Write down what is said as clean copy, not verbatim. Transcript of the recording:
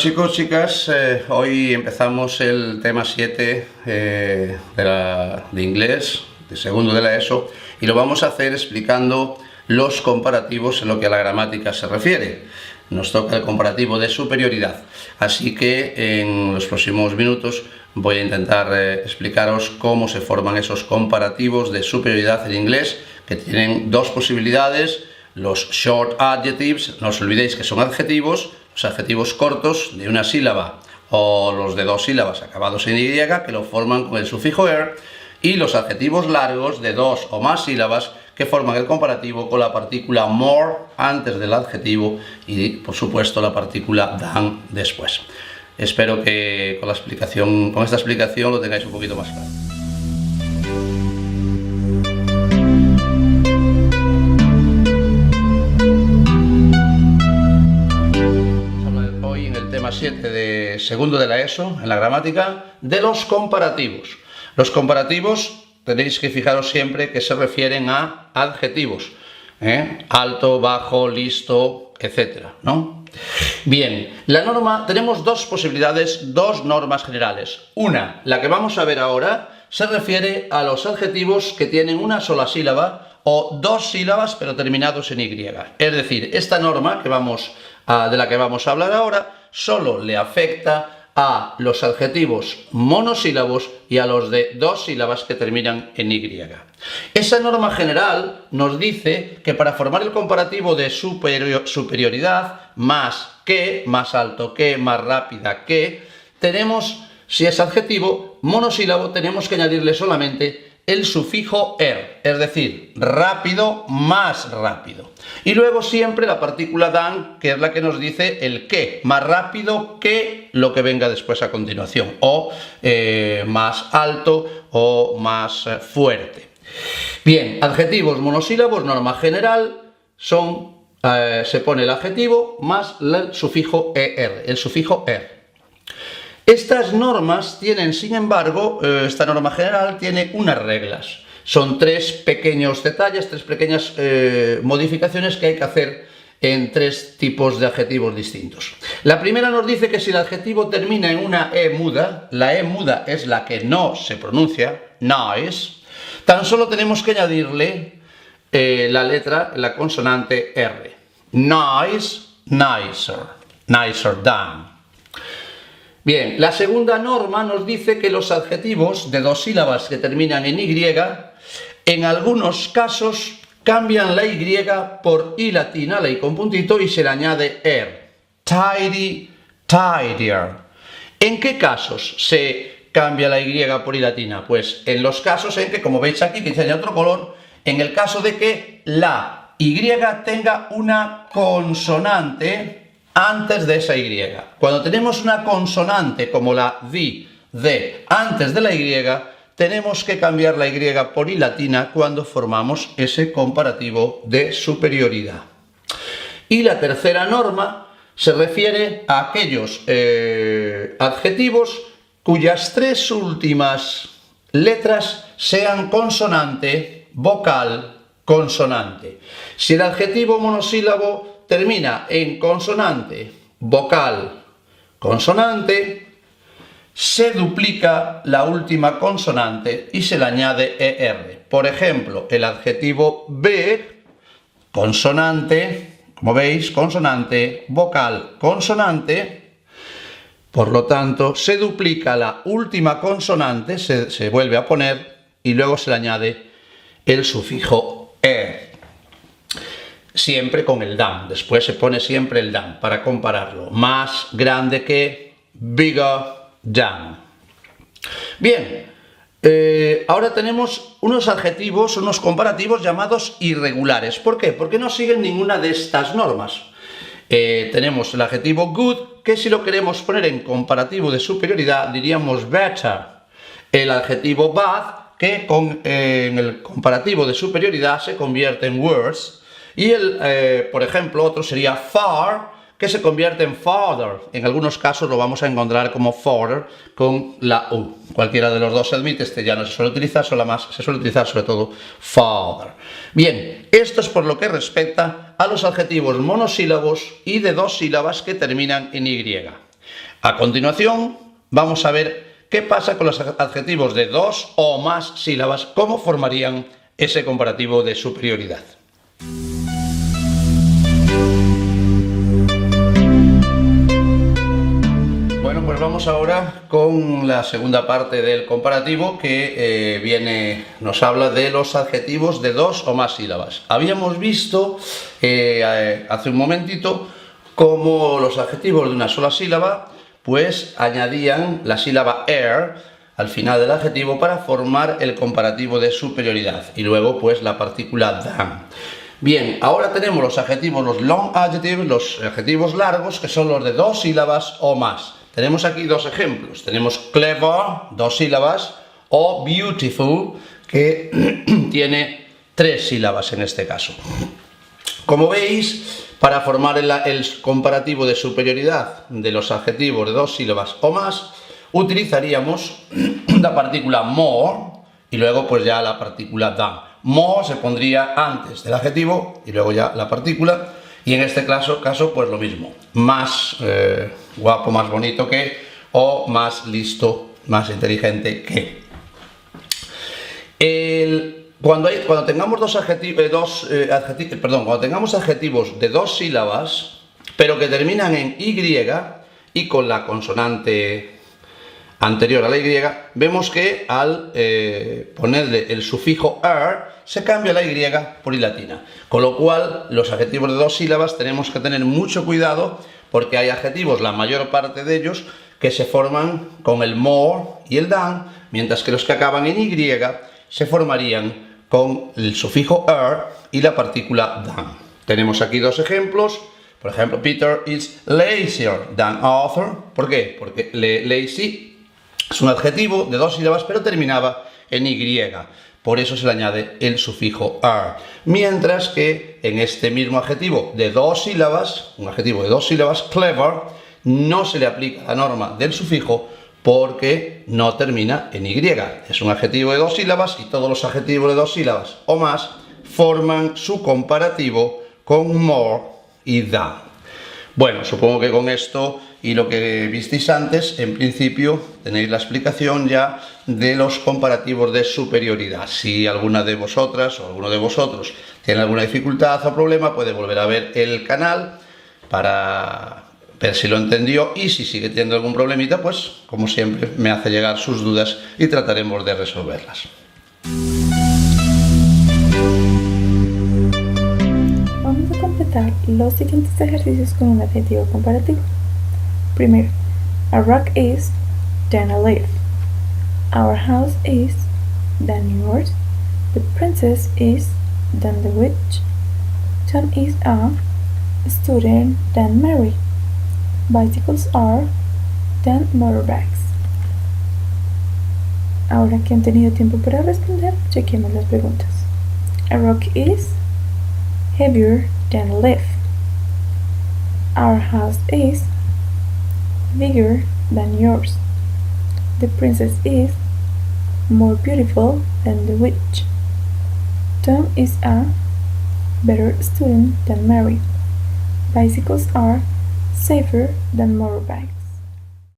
chicos, chicas, hoy empezamos el tema 7 de inglés, de segundo de la ESO, y lo vamos a hacer explicando los comparativos en lo que a la gramática se refiere. Nos toca el comparativo de superioridad, así que en los próximos minutos voy a intentar explicaros cómo se forman esos comparativos de superioridad en inglés, que tienen dos posibilidades: los short adjectives, no os olvidéis que son adjetivos, los adjetivos cortos de una sílaba, o los de dos sílabas acabados en Y, que lo forman con el sufijo er, y los adjetivos largos de dos o más sílabas que forman el comparativo con la partícula more antes del adjetivo y, por supuesto, la partícula than después. Espero que con esta explicación lo tengáis un poquito más claro. Hoy en el tema 7 de segundo de la ESO, en la gramática, de los comparativos. Los comparativos tenéis que fijaros siempre que se refieren a adjetivos, alto, bajo, listo, etcétera, ¿no? Bien, la norma, tenemos dos posibilidades, dos normas generales. Una, la que vamos a ver ahora, se refiere a los adjetivos que tienen una sola sílaba o dos sílabas pero terminados en Y. Es decir, esta norma de la que vamos a hablar ahora solo le afecta a los adjetivos monosílabos y a los de dos sílabas que terminan en Y. Esa norma general nos dice que para formar el comparativo de superioridad, más que, más alto que, más rápida que, si es adjetivo monosílabo, tenemos que añadirle solamente el sufijo er, es decir, rápido, más rápido. Y luego siempre la partícula than, que es la que nos dice el que, más rápido que lo que venga después a continuación, o más alto o más fuerte. Bien, adjetivos monosílabos, norma general, se pone el adjetivo más el sufijo er, Estas normas tienen, sin embargo, esta norma general tiene unas reglas. Son tres pequeños detalles, tres pequeñas modificaciones que hay que hacer en tres tipos de adjetivos distintos. La primera nos dice que si el adjetivo termina en una E muda, la E muda es la que no se pronuncia, nice, tan solo tenemos que añadirle la consonante R. Nice, nicer, nicer than. Bien, la segunda norma nos dice que los adjetivos de dos sílabas que terminan en Y, en algunos casos cambian la Y por I latina, la I con puntito, y se le añade er. Tidy, tidier. ¿En qué casos se cambia la Y por I latina? Pues en los casos en que, como veis aquí, que dice otro color, en el caso de que la Y tenga una consonante antes de esa Y. Cuando tenemos una consonante como la de, antes de la Y, tenemos que cambiar la Y por I latina cuando formamos ese comparativo de superioridad. Y la tercera norma se refiere a aquellos adjetivos cuyas tres últimas letras sean consonante, vocal, consonante. Si el adjetivo monosílabo termina en consonante, vocal, consonante, se duplica la última consonante y se le añade ER. Por ejemplo, el adjetivo be, consonante, como veis, consonante, vocal, consonante, por lo tanto, se duplica la última consonante, se vuelve a poner y luego se le añade el sufijo er. Siempre con el than, después se pone siempre el than para compararlo. Más grande que, bigger than. Bien, ahora tenemos unos adjetivos, unos comparativos llamados irregulares. ¿Por qué? Porque no siguen ninguna de estas normas. Tenemos el adjetivo good, que si lo queremos poner en comparativo de superioridad diríamos better. El adjetivo bad, que en el comparativo de superioridad se convierte en worse. Y por ejemplo, otro sería far, que se convierte en farther. En algunos casos lo vamos a encontrar como farther con la U. Cualquiera de los dos se admite, este ya no se suele utilizar, se suele utilizar sobre todo farther. Bien, esto es por lo que respecta a los adjetivos monosílabos y de dos sílabas que terminan en Y. A continuación, vamos a ver qué pasa con los adjetivos de 2 o más sílabas, cómo formarían ese comparativo de superioridad. Bueno, pues vamos ahora con la segunda parte del comparativo que nos habla de los adjetivos de 2 o más sílabas. Habíamos visto hace un momentito cómo los adjetivos de una sola sílaba pues añadían la sílaba er al final del adjetivo para formar el comparativo de superioridad y luego pues la partícula than. Bien, ahora tenemos los adjetivos, los long adjectives, los adjetivos largos, que son los de 2 sílabas o más. Tenemos aquí dos ejemplos. Tenemos clever, 2 sílabas, o beautiful, que tiene 3 sílabas en este caso. Como veis, para formar el comparativo de superioridad de los adjetivos de 2 sílabas o más, utilizaríamos la partícula more y luego pues ya la partícula than. More se pondría antes del adjetivo y luego ya la partícula, y en este caso pues lo mismo, más guapo, más bonito que, o más listo, más inteligente que. Cuando tengamos cuando tengamos adjetivos de 2 sílabas, pero que terminan en Y y con la consonante anterior a la Y, vemos que al ponerle el sufijo er, se cambia la Y por I latina. Con lo cual, los adjetivos de 2 sílabas tenemos que tener mucho cuidado porque hay adjetivos, la mayor parte de ellos, que se forman con el more y el than, mientras que los que acaban en Y se formarían con el sufijo er y la partícula than. Tenemos aquí dos ejemplos. Por ejemplo, Peter is lazier than Arthur. ¿Por qué? Porque lazy es un adjetivo de 2 sílabas, pero terminaba en Y. Por eso se le añade el sufijo er. Mientras que en este mismo adjetivo de 2 sílabas, un adjetivo de 2 sílabas, clever, no se le aplica la norma del sufijo porque no termina en Y. Es un adjetivo de 2 sílabas y todos los adjetivos de 2 sílabas o más forman su comparativo con more y than. Bueno, supongo que con esto y lo que visteis antes, en principio tenéis la explicación ya de los comparativos de superioridad. Si alguna de vosotras o alguno de vosotros tiene alguna dificultad o problema, puede volver a ver el canal para ver si lo entendió, y si sigue teniendo algún problemita, pues como siempre me hace llegar sus dudas y trataremos de resolverlas. Vamos a completar los siguientes ejercicios con un adjetivo comparativo. Primero, a rock is, then a leaf. Our house is, then yours. The princess is, then the witch. Tom is a student, then Mary. Bicycles are, then motorbikes. Ahora que han tenido tiempo para responder, chequemos las preguntas. A rock is heavier than a leaf. Our house is bigger than yours. The princess is more beautiful than the witch. Tom is a better student than Mary. Bicycles are safer than motorbikes.